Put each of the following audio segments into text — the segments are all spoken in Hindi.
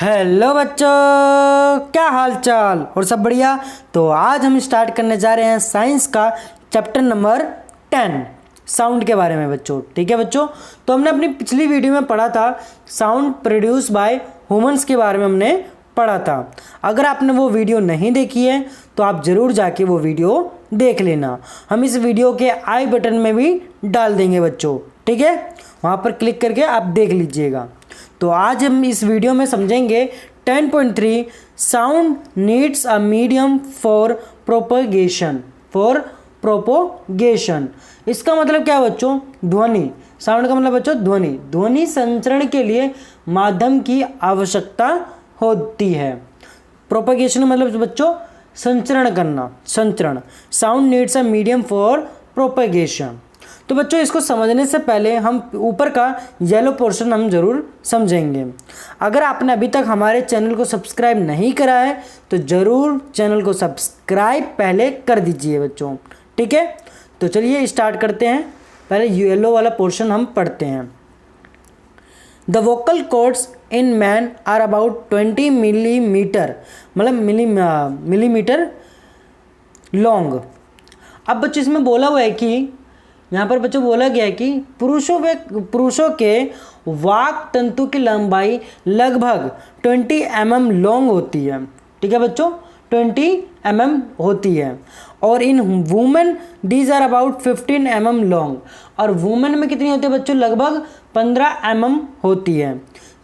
हेलो बच्चों, क्या हाल चाल और सब बढ़िया। तो आज हम स्टार्ट करने जा रहे हैं साइंस का चैप्टर नंबर 10 साउंड के बारे में बच्चों। ठीक है बच्चों, तो हमने अपनी पिछली वीडियो में पढ़ा था साउंड प्रोड्यूस बाय ह्यूमंस के बारे में हमने पढ़ा था। अगर आपने वो वीडियो नहीं देखी है तो आप ज़रूर जाके वो वीडियो देख लेना। हम इस वीडियो के आई बटन में भी डाल देंगे बच्चों, ठीक है, वहाँ पर क्लिक करके आप देख लीजिएगा। तो आज हम इस वीडियो में समझेंगे 10.3 sound needs a medium for propagation. इसका मतलब क्या है बच्चों? ध्वनि। साउंड का मतलब बच्चों ध्वनि संचरण के लिए माध्यम की आवश्यकता होती है। प्रोपोगेशन मतलब बच्चों संचरण करना, संचरण। Sound needs a medium for propagation. तो बच्चों इसको समझने से पहले हम ऊपर का येलो पोर्शन हम जरूर समझेंगे। अगर आपने अभी तक हमारे चैनल को सब्सक्राइब नहीं करा है तो ज़रूर चैनल को सब्सक्राइब पहले कर दीजिए बच्चों, ठीक है। तो चलिए स्टार्ट करते हैं। पहले येलो वाला पोर्शन हम पढ़ते हैं। The vocal cords in man are about 20 millimetre, मतलब मिलीमीटर लॉन्ग। अब बच्चों इसमें बोला हुआ है कि यहाँ पर बच्चों बोला गया है कि पुरुषों के वाक तंतु की लंबाई लगभग 20 mm लॉन्ग होती है, ठीक है बच्चों, 20 mm होती है। और in women these are about 15 mm long. और वुमेन में कितनी होती है बच्चों? लगभग 15 mm होती है।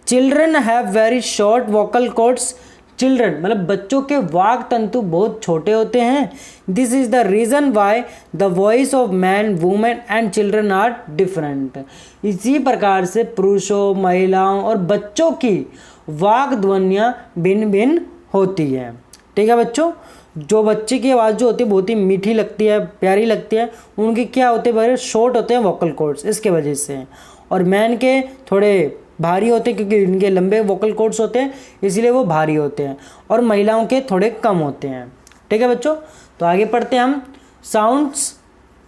Children have very short vocal cords. Children मतलब बच्चों के वाक तंतु बहुत छोटे होते हैं। This is the reason why the voice of man women and children are different. इसी प्रकार से पुरुषों, महिलाओं और बच्चों की वाक ध्वनियाँ भिन्न भिन्न होती है, ठीक है बच्चों। जो बच्चे की आवाज़ जो होती है बहुत ही मीठी लगती है, प्यारी लगती है, उनकी क्या होते हैं? बड़े शॉर्ट होते हैं वोकल कॉर्ड्स, इसके वजह से। और मैन के थोड़े भारी होते हैं क्योंकि इनके लंबे वोकल कॉर्ड्स होते हैं, इसलिए वो भारी होते हैं। और महिलाओं के थोड़े कम होते हैं, ठीक है बच्चों। तो आगे पढ़ते हैं हम। Sounds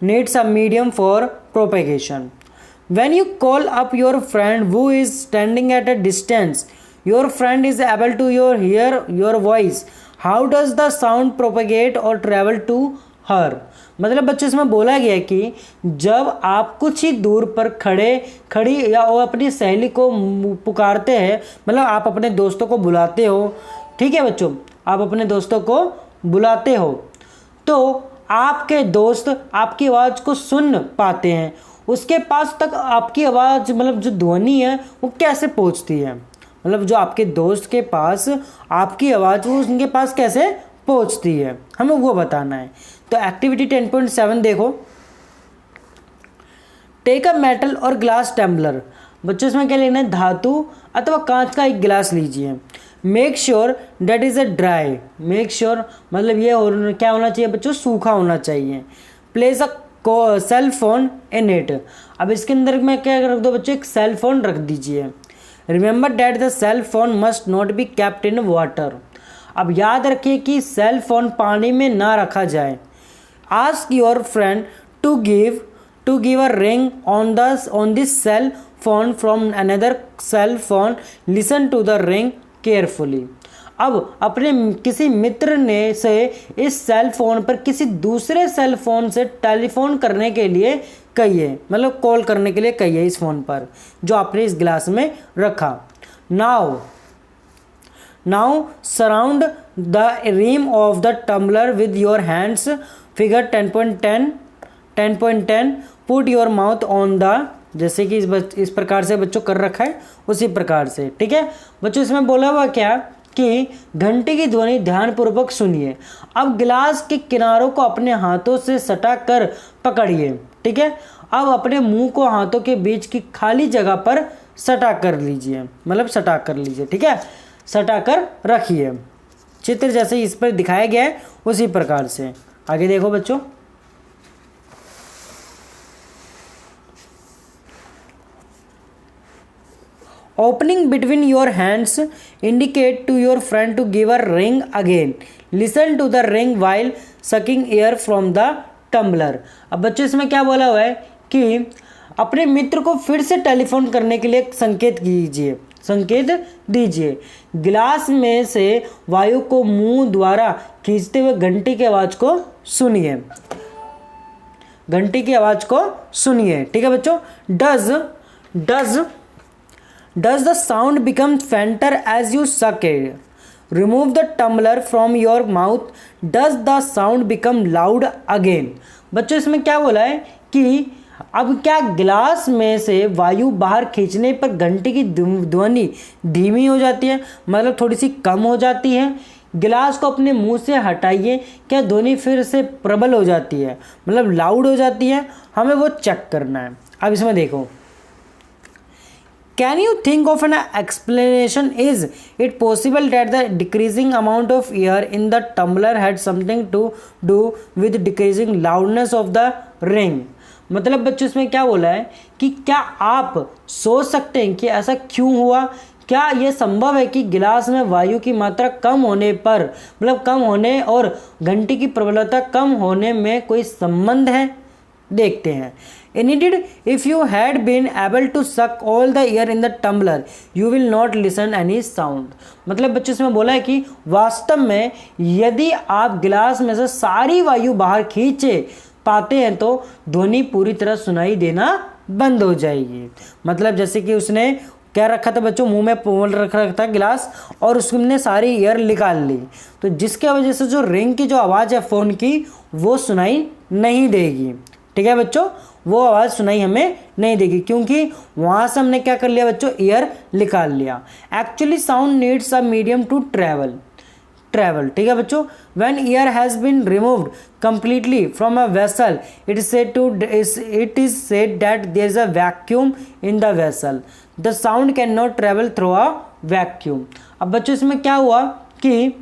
needs a medium for propagation. When you call up your friend who is standing at a distance, your friend is able to hear your voice. How does the sound propagate or travel to her. मतलब बच्चों इसमें बोला गया है कि जब आप कुछ ही दूर पर खड़ी या वो अपनी सहेली को पुकारते हैं, मतलब आप अपने दोस्तों को बुलाते हो, ठीक है बच्चों, आप अपने दोस्तों को बुलाते हो, तो आपके दोस्त आपकी आवाज़ को सुन पाते हैं। उसके पास तक आपकी आवाज़ मतलब जो ध्वनि है वो कैसे पहुंचती है, मतलब जो आपके दोस्त के पास आपकी आवाज़ वो उनके पास कैसे पहुंचती है, हमें वो बताना है। तो एक्टिविटी 10.7 देखो। टेक अ मेटल और ग्लास टम्बलर। बच्चों इसमें क्या लेना है? धातु अथवा कांच का एक गिलास लीजिए। Make sure that is a dry. Make sure मतलब ये क्या होना चाहिए बच्चों? सूखा होना चाहिए। Place a cell phone in it. अब इसके अंदर में क्या रख दो बच्चों? एक सेल फोन रख दीजिए। Remember that the cell phone must not be kept in water. अब याद रखिए कि सेल फोन पानी में ना रखा जाए। Ask your friend to give a ring on this cell phone from another cell phone. Listen to the ring carefully. अब अपने किसी मित्र ने से इस सेल फोन पर किसी दूसरे सेल फोन से टेलीफोन करने के लिए कहिए, मतलब कॉल करने के लिए कहिए इस फोन पर जो आपने इस गिलास में रखा। Now surround the rim of the tumbler with your hands. Figure 10.10 Put your mouth on the, जैसे कि इस प्रकार से बच्चों कर रखा है उसी प्रकार से, ठीक है बच्चों। इसमें बोला हुआ क्या कि घंटी की ध्वनि ध्यानपूर्वक सुनिए। अब गिलास के किनारों को अपने हाथों से सटा कर पकड़िए, ठीक है। अब अपने मुंह को हाथों के बीच की खाली जगह पर सटा कर लीजिए, मतलब सटा कर लीजिए, ठीक है, सटा कर रखिए। चित्र जैसे इस पर दिखाया गया है उसी प्रकार से। आगे देखो बच्चों। Opening between your hands indicate to your friend to give a ring again. Listen to the ring while sucking air from the tumbler. अब बच्चों इसमें क्या बोला हुआ है कि अपने मित्र को फिर से टेलीफोन करने के लिए संकेत कीजिए, संकेत दीजिए। गिलास में से वायु को मुंह द्वारा खींचते हुए घंटी की आवाज को सुनिए। घंटी की आवाज को सुनिए। ठीक है बच्चों। Does the sound become fainter as you suck it? Remove the tumbler from your mouth. Does the sound become loud again? बच्चों इसमें क्या बोला है कि अब क्या गिलास में से वायु बाहर खींचने पर घंटी की ध्वनि धीमी हो जाती है, मतलब थोड़ी सी कम हो जाती है? गिलास को अपने मुंह से हटाइए, क्या ध्वनि फिर से प्रबल हो जाती है, मतलब लाउड हो जाती है? हमें वो चेक करना है। अब इसमें देखो, can you think of an explanation? Is it possible that the decreasing amount of air in the tumbler had something to do with decreasing loudness of the ring? मतलब बच्चों इसमें क्या बोला है कि क्या आप सोच सकते हैं कि ऐसा क्यों हुआ? क्या यह संभव है कि गिलास में वायु की मात्रा कम होने पर, मतलब कम होने और घंटी की प्रबलता कम होने में कोई संबंध है? देखते हैं। Indeed, if you had been able to suck all the air in the tumbler, you will not listen any sound. मतलब बच्चों इसमें बोला है कि वास्तव में यदि आप गिलास में से सारी वायु बाहर खींचे पाते हैं तो ध्वनि पूरी तरह सुनाई देना बंद हो जाएगी। मतलब जैसे कि उसने क्या रखा था बच्चों, मुंह में पोल रखा था गिलास, और उसने सारी एयर निकाल ली, तो जिसके वजह से जो रिंग की जो आवाज़ है फ़ोन की वो सुनाई नहीं देगी। ठीक है बच्चों, वो आवाज़ सुनाई हमें नहीं देगी क्योंकि वहाँ से हमने क्या कर लिया बच्चों, एयर निकाल लिया। Actually sound needs a medium to travel. ठीक है बच्चों। When air has been removed completely from a vessel, it is said that there is a vacuum in the vessel. The sound cannot travel through a vacuum. अब बच्चों इसमें क्या हुआ कि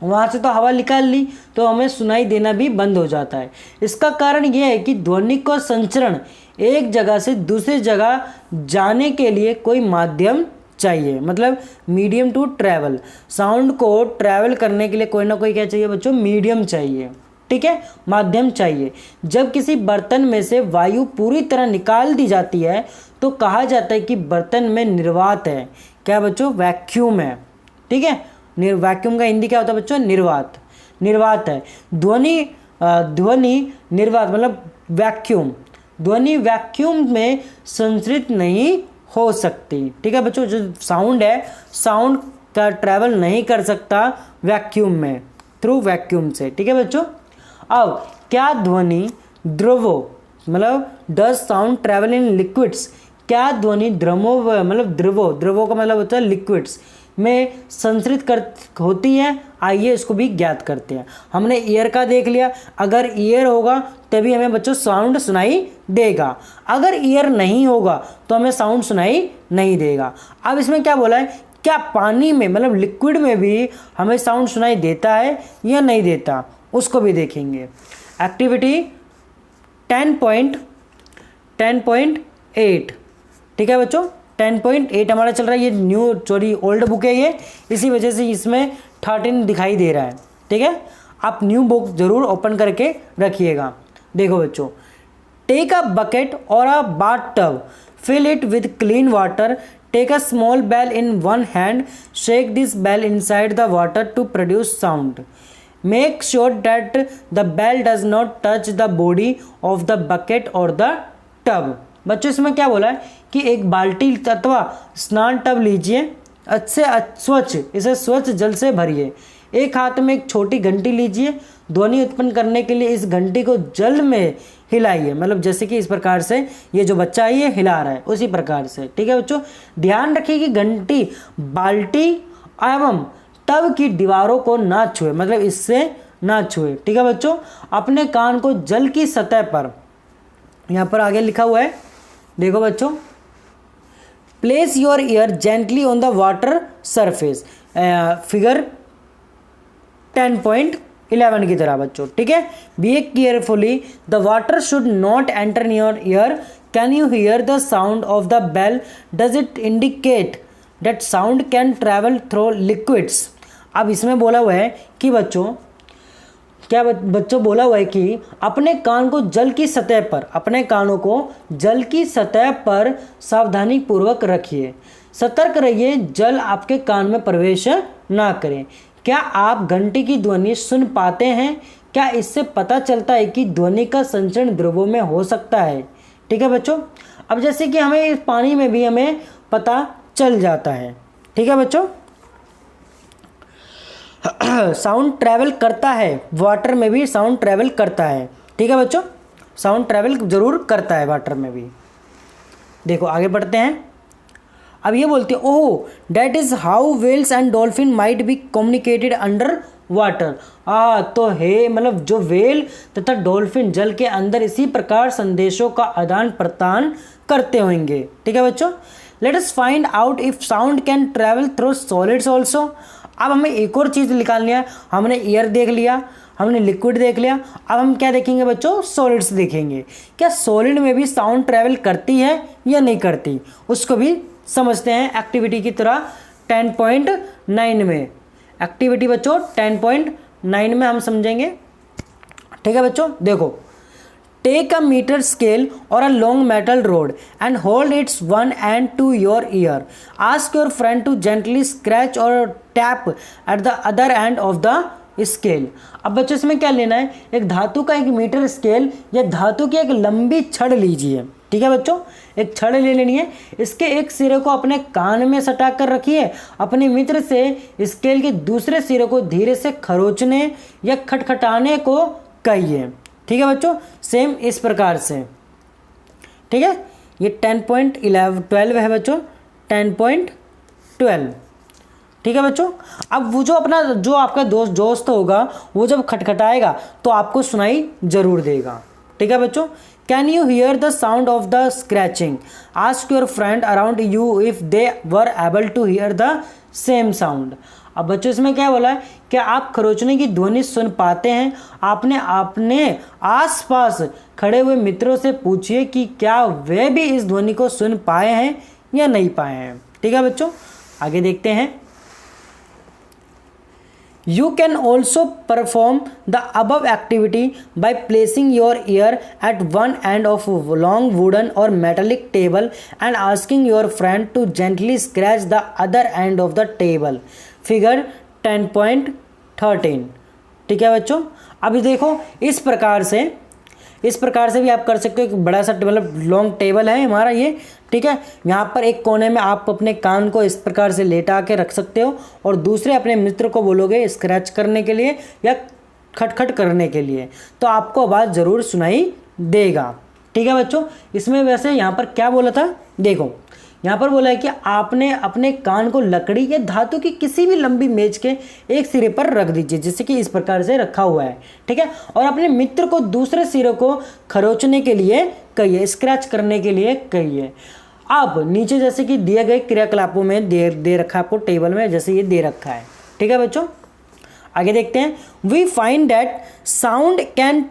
वहाँ से तो हवा निकाल ली तो हमें सुनाई देना भी बंद हो जाता है। इसका कारण यह है कि ध्वनि को संचरण एक जगह से दूसरी जगह जाने के लिए कोई माध्यम चाहिए, मतलब मीडियम टू ट्रैवल। साउंड को ट्रैवल करने के लिए कोई ना कोई क्या चाहिए बच्चों, मीडियम चाहिए। ठीक है, माध्यम चाहिए। जब किसी बर्तन में से वायु पूरी तरह निकाल दी जाती है तो कहा जाता है कि बर्तन में निर्वात है। क्या बच्चों, वैक्यूम है। ठीक है, वैक्यूम का हिंदी क्या होता है बच्चों, निर्वात है। ध्वनि निर्वात मतलब वैक्यूम। ध्वनि वैक्यूम में संचरित नहीं हो सकती। ठीक है बच्चों, जो साउंड है, साउंड का ट्रैवल नहीं कर सकता वैक्यूम में, थ्रू वैक्यूम से। ठीक है बच्चों। अब क्या ध्वनि द्रवों, मतलब does sound travel in liquids? क्या ध्वनि द्रवों का मतलब होता है लिक्विड्स में संचरित होती है? आइए इसको भी ज्ञात करते हैं। हमने एयर का देख लिया, अगर एयर होगा तभी हमें बच्चों साउंड सुनाई देगा, अगर एयर नहीं होगा तो हमें साउंड सुनाई नहीं देगा। अब इसमें क्या बोला है, क्या पानी में मतलब लिक्विड में भी हमें साउंड सुनाई देता है या नहीं देता, उसको भी देखेंगे। एक्टिविटी 10.8। ठीक है बच्चों, 10.8 हमारा चल रहा है। ये ओल्ड बुक है ये, इसी वजह से इसमें 13 दिखाई दे रहा है। ठीक है, आप न्यू बुक जरूर ओपन करके रखिएगा। देखो बच्चों, take a bucket or a bathtub, fill it with clean water, take a small bell in one hand, shake this bell inside the water to produce sound, make sure that the bell does not touch the body of the bucket or the tub. बच्चों इसमें क्या बोला है कि एक बाल्टी अथवा स्नान टब लीजिए, इसे स्वच्छ जल से भरिए, एक हाथ में एक छोटी घंटी लीजिए, ध्वनि उत्पन्न करने के लिए इस घंटी को जल में हिलाइए, मतलब जैसे कि इस प्रकार से ये जो बच्चा है ये हिला रहा है उसी प्रकार से। ठीक है बच्चों, ध्यान रखिए कि घंटी बाल्टी एवं टब की दीवारों को ना छुए, मतलब इससे ना छुए। ठीक है बच्चों, अपने कान को जल की सतह पर, यहाँ पर आगे लिखा हुआ है, देखो बच्चों, place your ear gently on the water surface, figure 10.11 की तरह बच्चों। ठीक है, be carefully, the water should not enter in your ear, can you hear the sound of the bell, does it indicate that sound can travel through liquids. अब इसमें बोला हुआ है कि बच्चों बोला हुआ है कि अपने कान को जल की सतह पर, अपने कानों को जल की सतह पर सावधानी पूर्वक रखिए। सतर्क रहिए, जल आपके कान में प्रवेश ना करें। क्या आप घंटी की ध्वनि सुन पाते हैं? क्या इससे पता चलता है कि ध्वनि का संचरण ध्रुवों में हो सकता है? ठीक है बच्चों, अब जैसे कि हमें इस पानी में भी हमें पता चल जाता है। ठीक है बच्चों, साउंड ट्रैवल करता है, वाटर में भी साउंड ट्रैवल करता है। ठीक है बच्चों, साउंड ट्रैवल जरूर करता है वाटर में भी। देखो आगे बढ़ते हैं। अब ये बोलते हैं, oh that is how whales and dolphin might be communicated under water. तो हे मतलब जो व्हेल तथा डॉल्फिन जल के अंदर इसी प्रकार संदेशों का आदान प्रदान करते होंगे। ठीक है बच्चों, let us find out if sound can travel through solids also. अब हमें एक और चीज़ निकालनी है। हमने एयर देख लिया, हमने लिक्विड देख लिया, अब हम क्या देखेंगे बच्चों? सॉलिड्स देखेंगे। क्या सॉलिड में भी साउंड ट्रैवल करती है या नहीं करती, उसको भी समझते हैं एक्टिविटी की तरह 10.9 में। एक्टिविटी बच्चों 10.9 में हम समझेंगे। ठीक है बच्चों, देखो, टेक अ मीटर स्केल और a long metal rod and hold its one end to your ear. Ask your friend to gently scratch और tap at the other end of the scale. अब बच्चों इसमें क्या लेना है? एक धातु का एक मीटर स्केल या धातु की एक लंबी छड़ लीजिए। ठीक है बच्चों, एक छड़ ले लेनी है, इसके एक सिरे को अपने कान में सटा कर रखिए, अपने मित्र से स्केल के दूसरे सिरे को धीरे से खरोचने या खटखटाने को कहिए। ठीक है बच्चों, सेम इस प्रकार से। ठीक है, ये 10.12 है बच्चों, 10.12। ठीक है बच्चों, अब वो जो आपका दोस्त होगा वो जब खटखटाएगा तो आपको सुनाई जरूर देगा। ठीक है बच्चों, can you hear the sound of the scratching? Ask your friend around you if they were able to hear the same sound. अब बच्चों इसमें क्या बोला है? क्या आप खरोचने की ध्वनि सुन पाते हैं? आपने अपने आसपास खड़े हुए मित्रों से पूछिए कि क्या वे भी इस ध्वनि को सुन पाए हैं या नहीं पाए हैं। ठीक है बच्चों, आगे देखते हैं। You can also perform the above activity by placing your ear at one end of a long wooden or metallic table and asking your friend to gently scratch the other end of the table. Figure 10.13। ठीक है बच्चों, अभी देखो इस प्रकार से भी आप कर सकते हो। एक बड़ा सा मतलब लॉन्ग टेबल है हमारा ये। ठीक है, यहाँ पर एक कोने में आप अपने कान को इस प्रकार से लेटा के रख सकते हो और दूसरे अपने मित्र को बोलोगे स्क्रैच करने के लिए या खटखट करने के लिए, तो आपको आवाज़ ज़रूर सुनाई देगा। ठीक है बच्चों, इसमें वैसे यहाँ पर क्या बोला था? देखो यहाँ पर बोला है कि आपने अपने कान को लकड़ी या धातु की किसी भी लंबी मेज के एक सिरे पर रख दीजिए, जैसे कि इस प्रकार से रखा हुआ है। ठीक है, और अपने मित्र को दूसरे सिरे को खरोचने के लिए कहिए, स्क्रैच करने के लिए कहिए। अब नीचे जैसे कि दिए गए क्रियाकलापों में दे रखा है आपको टेबल में, जैसे ये दे रखा है। ठीक है बच्चों, आगे देखते हैं। We find that sound can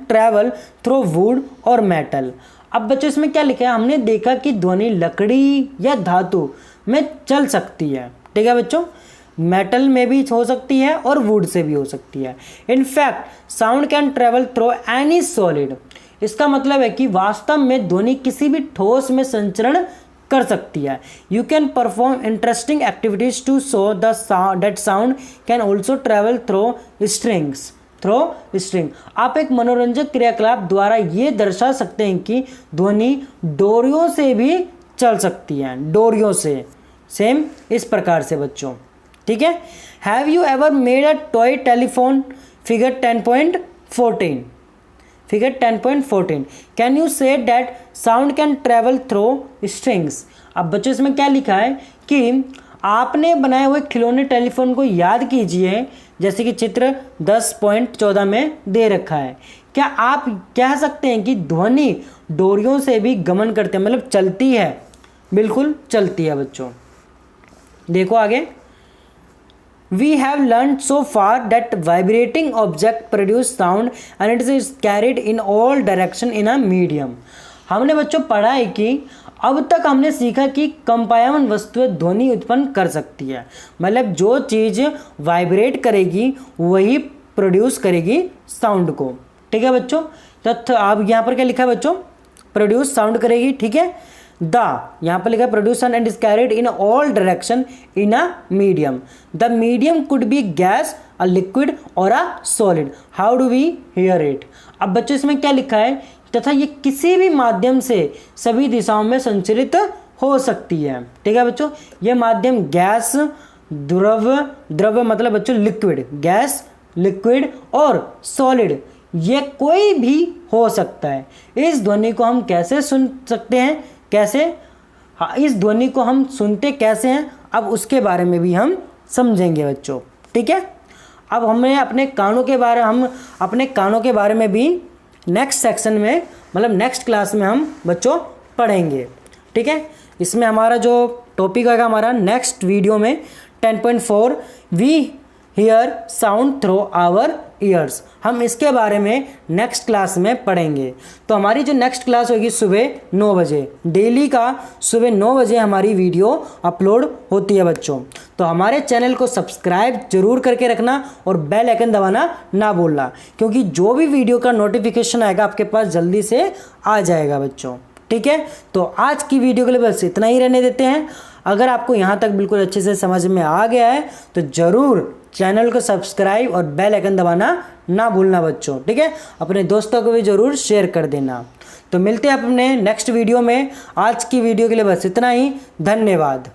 travel through wood or metal. अब बच्चों इसमें क्या लिखा है? हमने देखा कि ध्वनि लकड़ी या धातु में चल सकती है। ठीक है बच्चों, मेटल में भी हो सकती है और वुड से भी हो सकती है। In fact sound can travel through any solid. इसका मतलब है कि वास्तव में ध्वनि किसी भी ठोस में संचरण कर सकती है। You can perform interesting activities to show that sound can also travel through string. आप एक मनोरंजक क्रियाकलाप द्वारा ये दर्शा सकते हैं कि ध्वनि डोरियों से भी चल सकती है, डोरियों से। सेम इस प्रकार से बच्चों। ठीक है, have you ever made a toy telephone? Figure 10.14। Figure 10.14। Can you say that sound can travel through strings? अब बच्चों इसमें क्या लिखा है कि आपने बनाए हुए खिलौने टेलीफोन को याद कीजिए, जैसे कि चित्र 10.14 में दे रखा है। क्या आप कह सकते हैं कि ध्वनि डोरियों से भी गमन करते हैं, मतलब चलती है? बिल्कुल चलती है बच्चों। देखो आगे। We have learned so far that vibrating object produce sound and it is carried in all direction in a medium. हमने बच्चों पढ़ा है कि अब तक हमने सीखा कि कंपायमान वस्तुएं ध्वनि उत्पन्न कर सकती है, मतलब जो चीज़ वाइब्रेट करेगी वही प्रोड्यूस करेगी साउंड को। ठीक है बच्चों, तो अब यहाँ पर क्या लिखा है बच्चों? प्रोड्यूस साउंड करेगी। ठीक है, द, यहाँ पर लिखा है produce and is carried in all direction in a medium. The medium could be gas, a liquid और a solid. How do we hear it. अब बच्चों इसमें क्या लिखा है, तथा ये किसी भी माध्यम से सभी दिशाओं में संचरित हो सकती है। ठीक है बच्चों, ये माध्यम गैस, द्रव मतलब बच्चों लिक्विड, गैस, लिक्विड और सॉलिड, ये कोई भी हो सकता है। इस ध्वनि को हम कैसे सुन सकते हैं, कैसे, हाँ इस ध्वनि को हम सुनते कैसे हैं, अब उसके बारे में भी हम समझेंगे बच्चों। ठीक है, अब हमें अपने कानों के बारे में भी नेक्स्ट सेक्शन में, मतलब नेक्स्ट क्लास में हम बच्चों पढ़ेंगे। ठीक है, इसमें हमारा जो टॉपिक होगा हमारा नेक्स्ट वीडियो में 10.4 we hear sound through our ears, हम इसके बारे में नेक्स्ट क्लास में पढ़ेंगे। तो हमारी जो नेक्स्ट क्लास होगी सुबह 9 बजे, डेली का सुबह 9 बजे हमारी वीडियो अपलोड होती है बच्चों। तो हमारे चैनल को सब्सक्राइब जरूर करके रखना और बेल आइकन दबाना ना भूलना, क्योंकि जो भी वीडियो का नोटिफिकेशन आएगा आपके पास जल्दी से आ जाएगा बच्चों। ठीक है, तो आज की वीडियो के लिए बस इतना ही रहने देते हैं। अगर आपको यहाँ तक बिल्कुल अच्छे से समझ में आ गया है तो ज़रूर चैनल को सब्सक्राइब और बेल आइकन दबाना ना भूलना बच्चों। ठीक है, अपने दोस्तों को भी ज़रूर शेयर कर देना। तो मिलते हैं अपने नेक्स्ट वीडियो में। आज की वीडियो के लिए बस इतना ही, धन्यवाद।